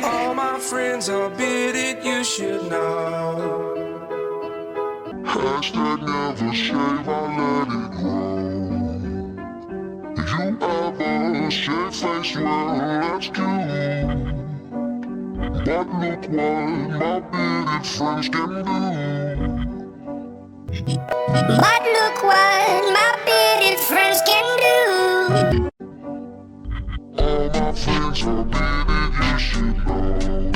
All my friends are bearded, you should know. Hashtag never shave, I let it grow. Did you ever shave face? Well, that's cute. But look what my bearded friends can do. But look what my bearded friends can do. All my friends are bearded, you should know.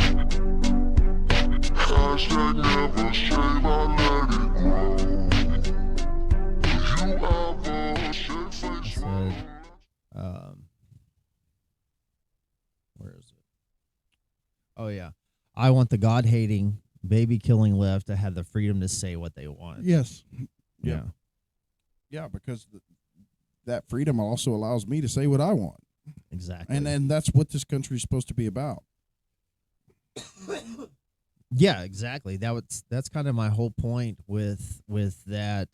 Hashtag never shave, I let it grow. Did you ever shave face? Where is it? Oh yeah, I want the God-hating, baby-killing left to have the freedom to say what they want. Yes. Yeah. Yeah, because that freedom also allows me to say what I want. Exactly. And that's what this country is supposed to be about. Yeah, exactly. That's kind of my whole point with that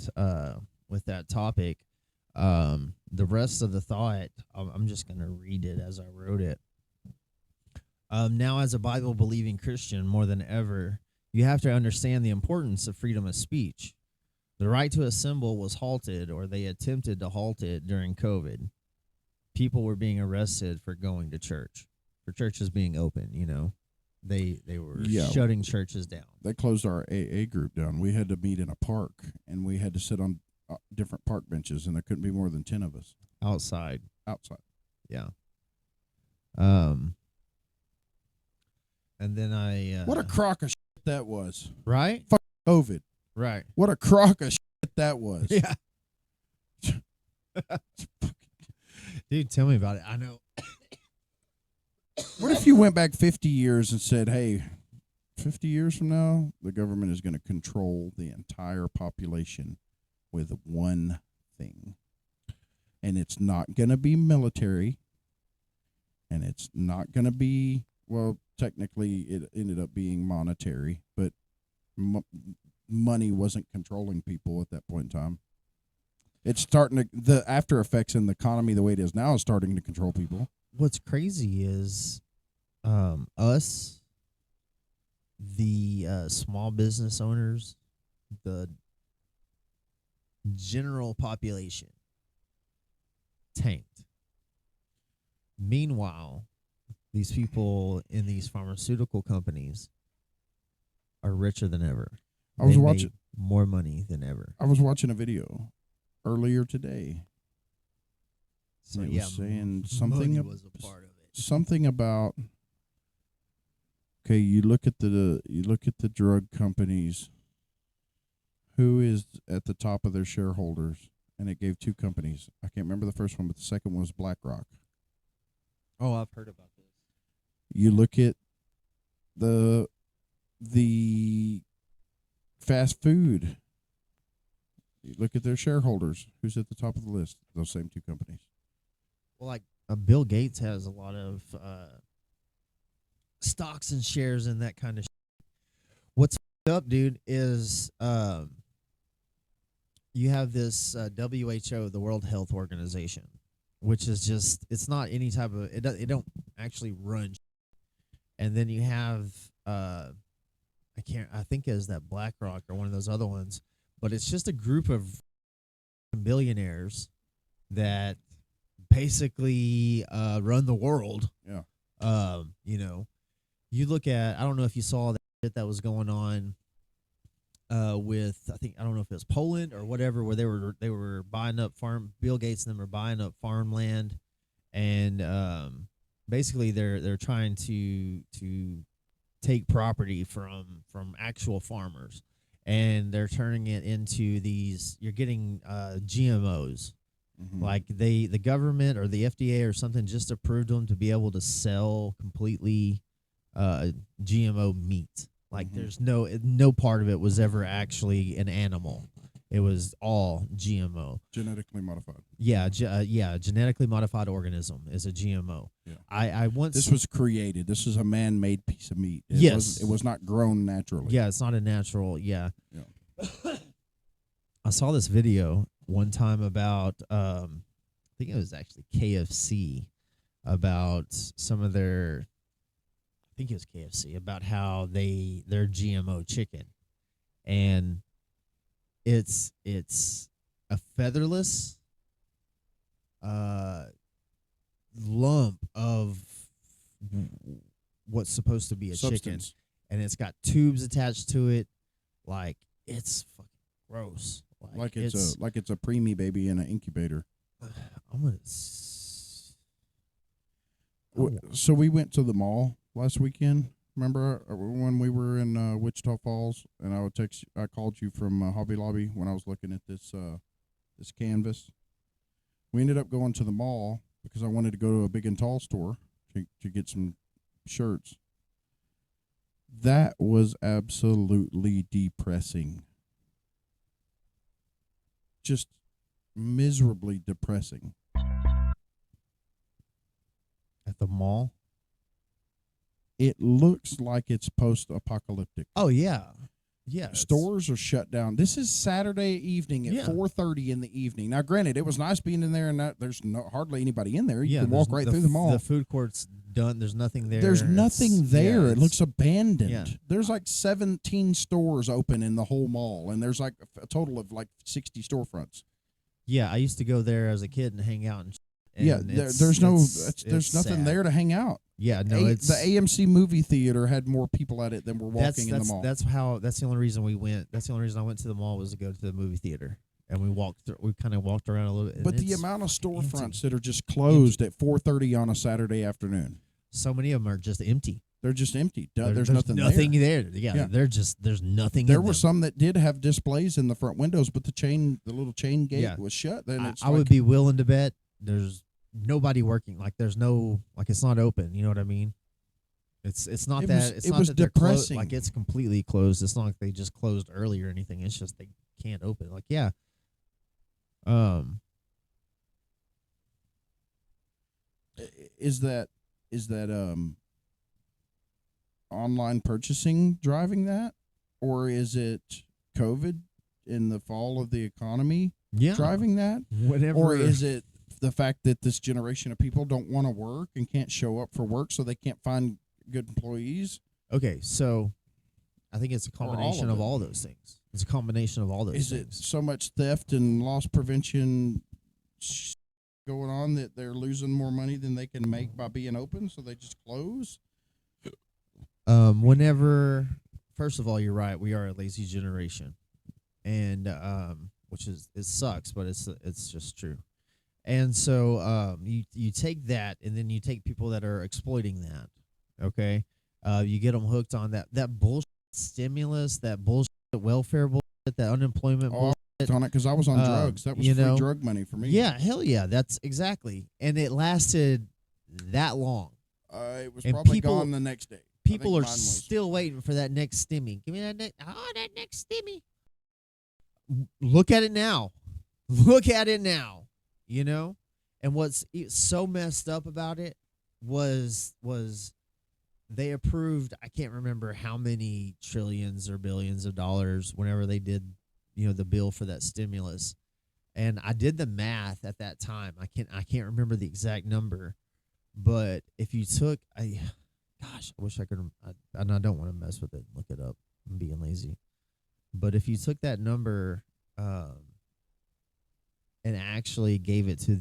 topic. The rest of the thought, I'm just going to read it as I wrote it. Now, as a Bible-believing Christian, more than ever, you have to understand the importance of freedom of speech. The right to assemble was halted, or they attempted to halt it during COVID. People were being arrested for going to church, for churches being open, you know. They were shutting churches down. They closed our AA group down. We had to meet in a park, and we had to sit on different park benches, and there couldn't be more than 10 of us. Outside. Yeah. And then I... what a crock of shit that was. Right? Fuck COVID. Right. What a crock of shit that was. Yeah. Dude, tell me about it. I know. What if you went back 50 years and said, hey, 50 years from now, the government is going to control the entire population with one thing. And it's not going to be military. And it's not going to be, well, technically it ended up being monetary, but money wasn't controlling people at that point in time. It's starting to, the after effects in the economy the way it is now is starting to control people. What's crazy is us, the small business owners, the general population tanked. Meanwhile, these people in these pharmaceutical companies are richer than ever. They made more money than ever. I was watching a video earlier today. So it was saying money was a part of it. Something about, okay, you look at the drug companies. Who is at the top of their shareholders? And it gave two companies. I can't remember the first one, but the second one was BlackRock. Oh, I've heard about this. You look at the fast food. You look at their shareholders. Who's at the top of the list? Those same two companies. Well, like Bill Gates has a lot of stocks and shares in that kind of shit. What's up, dude, is you have this WHO, the World Health Organization, which is just, it's not any type of, it don't actually run shit. And then you have, I think is that BlackRock or one of those other ones, but it's just a group of billionaires that basically run the world. Yeah. You know, you look at, I don't know if you saw that shit that was going on with, I don't know if it was Poland or whatever, where they were buying up Bill Gates and them were buying up farmland, and basically they're trying to take property from actual farmers, and they're turning it into these, you're getting GMOs. Mm-hmm. Like the government or the FDA or something just approved them to be able to sell completely GMO meat. Like mm-hmm. There's no part of it was ever actually an animal. It was all GMO. Genetically modified. Yeah, genetically modified organism is a GMO. Yeah. I once... This was created. This is a man-made piece of meat. It was not grown naturally. Yeah, it's not a natural, yeah. I saw this video one time about, I think it was actually KFC, about some of their, I think it was KFC, about how they're GMO chicken, and it's a featherless lump of what's supposed to be a Substance. chicken, and it's got tubes attached to it. Like, it's fucking gross. Like it's a preemie baby in an incubator. I'm gonna. So we went to the mall last weekend. Remember when we were in Wichita Falls, and I called you from Hobby Lobby when I was looking at this canvas. We ended up going to the mall because I wanted to go to a Big and Tall store to get some shirts. That was absolutely depressing. Just miserably depressing. At the mall? It looks like it's post-apocalyptic. Oh, yeah. Yeah. Stores are shut down. This is Saturday evening at 4:30 in the evening. Now, granted, it was nice being in there, and there's hardly anybody in there. You can walk right through the mall. The food court's done. There's nothing there. There's nothing there. It looks abandoned. Yeah. There's like 17 stores open in the whole mall, and there's like a total of like 60 storefronts. Yeah, I used to go there as a kid and hang out. There's nothing sad. there to hang out. Yeah, no, the AMC movie theater had more people at it than were walking in the mall. That's the only reason we went. That's the only reason I went to the mall, was to go to the movie theater, and we kind of walked around a little bit. But the amount of storefronts that are just closed at 4:30 on a Saturday afternoon. So many of them are just empty. They're just empty. There's nothing there. Yeah, there's nothing. There were some that did have displays in the front windows, but the little chain gate was shut. Then I would be willing to bet there's nobody working. Like, there's no, like, it's not open. You know what I mean? It's not that. It's it not was that they're depressing. like, it's completely closed. It's not like they just closed early or anything. It's just they can't open. Like, yeah. Is that online purchasing driving that, or is it COVID in the fall of the economy driving that? Whatever. Or is it the fact that this generation of people don't want to work and can't show up for work, so they can't find good employees? Okay, so I think it's a combination of all those things. It's a combination of all those things. Is it so much theft and loss prevention going on that they're losing more money than they can make by being open, so they just close? Whenever, first of all, you're right. We are a lazy generation, and which is, it sucks, but it's just true. And so you take that, and then you take people that are exploiting that. Okay, you get them hooked on that bullshit stimulus, that bullshit welfare bullshit, that unemployment bullshit. On it because I was on drugs. That was free drug money for me. Yeah, hell yeah, that's exactly. And it lasted that long. It was probably gone the next day. People are still waiting for that next stimmy. Give me that next stimmy. Look at it now. Look at it now. You know? And what's so messed up about it was they approved, I can't remember how many trillions or billions of dollars whenever they did, the bill for that stimulus. And I did the math at that time. I can't remember the exact number, but if you took gosh, I wish I could, and I don't want to mess with it and look it up. I'm being lazy. But if you took that number and actually gave it to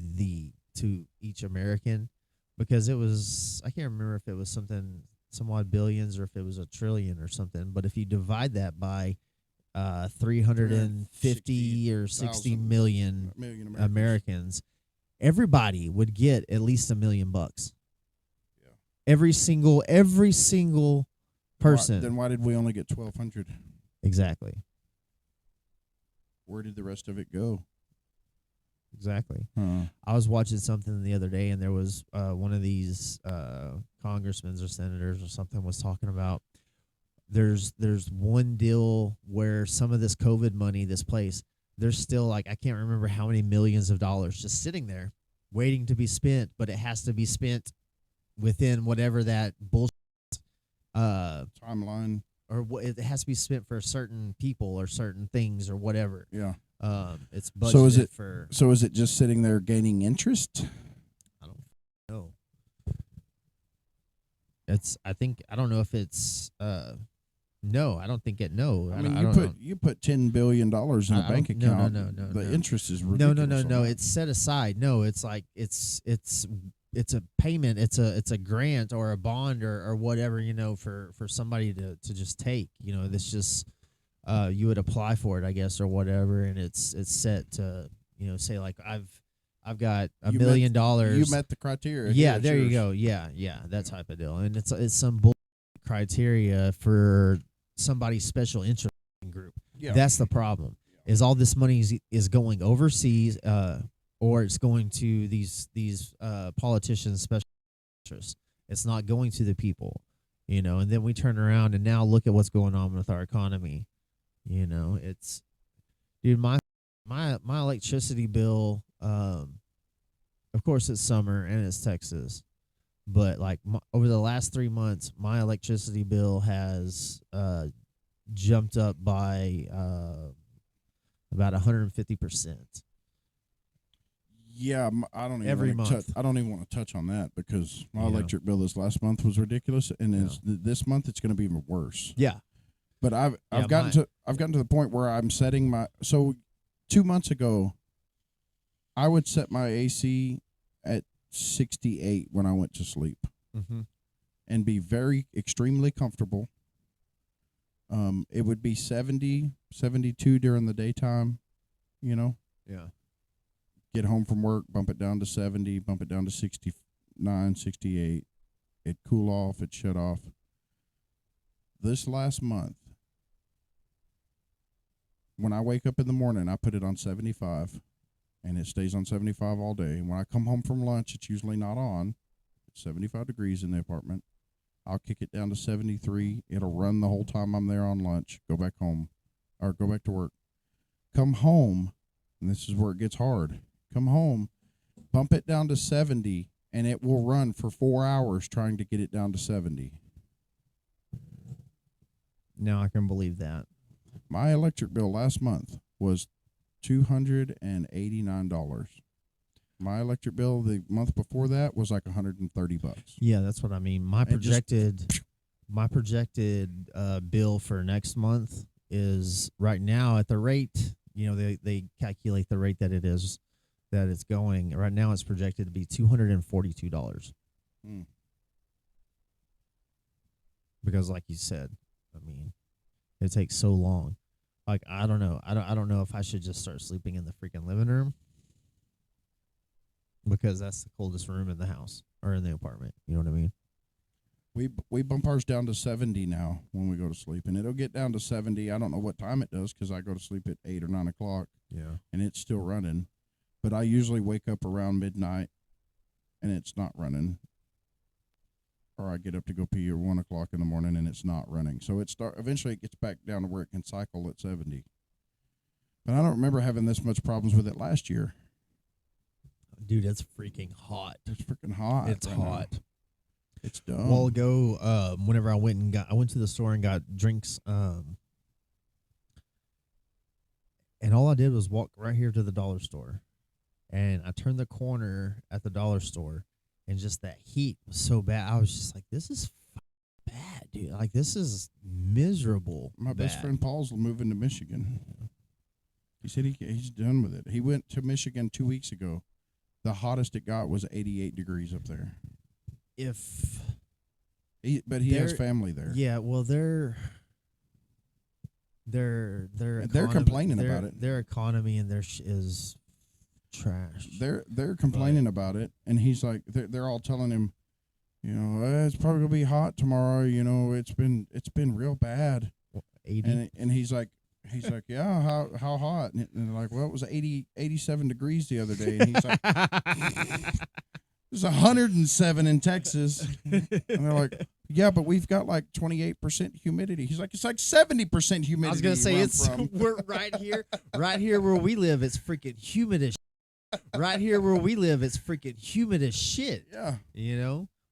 each American, because it was, I can't remember if it was some odd billions or if it was a trillion or something, but if you divide that by 350 or 60 million Americans, everybody would get at least $1 million. Every single person. Then why did we only get 1,200? Exactly. Where did the rest of it go? Exactly. I was watching something the other day, and there was one of these congressmen or senators or something was talking about there's one deal where some of this COVID money, this place, there's still like, I can't remember how many millions of dollars just sitting there waiting to be spent, but it has to be spent within whatever that bullshit timeline, or it has to be spent for certain people or certain things or whatever. Yeah. It's budgeted So is it just sitting there gaining interest? I don't know. I think I don't know if it's no, I don't think it no. I mean, I don't know. you put $10 billion in a bank don't- no, account. no, no, The no. interest is No, ridiculous. no, no, on no. that. It's set aside. No, it's like it's a payment. It's a grant or a bond or whatever, for somebody to just take. This just you would apply for it, I guess, or whatever, and it's set to say like I've got $1 million. You met the criteria. Yeah, Here's there you yours. go. Yeah, that type of deal, and it's some bull criteria for somebody's special interest group. Yeah. That's the problem. Is all this money is going overseas, or it's going to these politicians' special interests. It's not going to the people, And then we turn around and now look at what's going on with our economy. It's, dude, my electricity bill. Of course, it's summer and it's Texas, but like over the last 3 months, my electricity bill has jumped up by about 150%. Yeah, I don't even Every month. I don't even want to touch on that because my Yeah. electric bill this last month was ridiculous, and Yeah. this month it's going to be even worse. Yeah, But I've Yeah, gotten to the point where I'm setting my 2 months ago, I would set my AC at 68 when I went to sleep mm-hmm. and be very extremely comfortable. It would be 70, 72 during the daytime, Yeah, get home from work, bump it down to 70, bump it down to 69, 68. It'd cool off, it'd shut off. This last month, when I wake up in the morning, I put it on 75, and it stays on 75 all day. And when I come home from lunch, it's usually not on. It's 75 degrees in the apartment. I'll kick it down to 73. It'll run the whole time I'm there on lunch, go back home, or go back to work. Come home, and this is where it gets hard. Come home, bump it down to 70, and it will run for 4 hours trying to get it down to 70. now I can believe that. My electric bill last month was $289. My electric bill the month before that was like $130. Yeah, that's what I mean. My projected bill for next month is right now at the rate. They calculate the rate that it's going. Right now, it's projected to be $242. Hmm. Because, like you said, I mean, it takes so long. Like I don't know. I don't know if I should just start sleeping in the freaking living room because that's the coldest room in the house or in the apartment. You know what I mean? We bump ours down to 70 now when we go to sleep, and it'll get down to 70. I don't know what time it does because I go to sleep at 8 or 9 o'clock, Yeah. and it's still running. But I usually wake up around midnight, and it's not running. Or I get up to go pee at 1 o'clock in the morning, and it's not running. So eventually it gets back down to where it can cycle at 70. But I don't remember having this much problems with it last year. Dude, it's freaking hot. It's freaking hot. It's right hot. now. It's dumb. A while ago, whenever I went to the store and got drinks, and all I did was walk right here to the dollar store, and I turned the corner at the dollar store, and just that heat was so bad. I was just like, "This is bad, dude. Like this is miserable." My bad. best friend Paul's moving to Michigan. He said he's done with it. He went to Michigan 2 weeks ago. The hottest it got was 88 degrees up there. But he has family there. Yeah, well, they're complaining about it. Their economy and their is trash. They're complaining about it, and he's like, they're all telling him, it's probably gonna be hot tomorrow. It's been real bad. 80. And he's like, yeah, how hot? And they're like, well, it was 87 degrees the other day, and he's like. There's 107 in Texas. And they're like, yeah, but we've got like 28% humidity. He's like, it's like 70% humidity. I was gonna say we're right here where we live. It's freaking humid as. Right here where we live, it's freaking humid as shit. Yeah,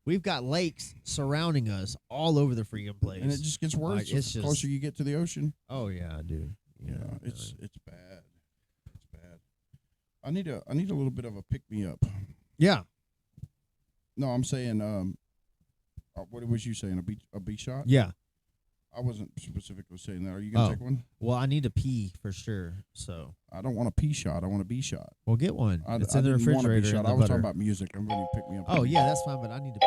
we've got lakes surrounding us all over the freaking place, and it just gets worse. Like, it's the closer you get to the ocean. Oh yeah, dude. Yeah, it's bad. It's bad. I need a little bit of a pick me up. Yeah. No, I'm saying What was you saying? A B shot? Yeah. I wasn't specifically saying that. Are you gonna take one? Well, I need to pee for sure. So I don't want a P shot. I want a B shot. we'll get one. I It's in the didn't want a B refrigerator. shot. In the I was butter. talking about music. I'm going to pick me up. Oh yeah, that's fine. But I need to pee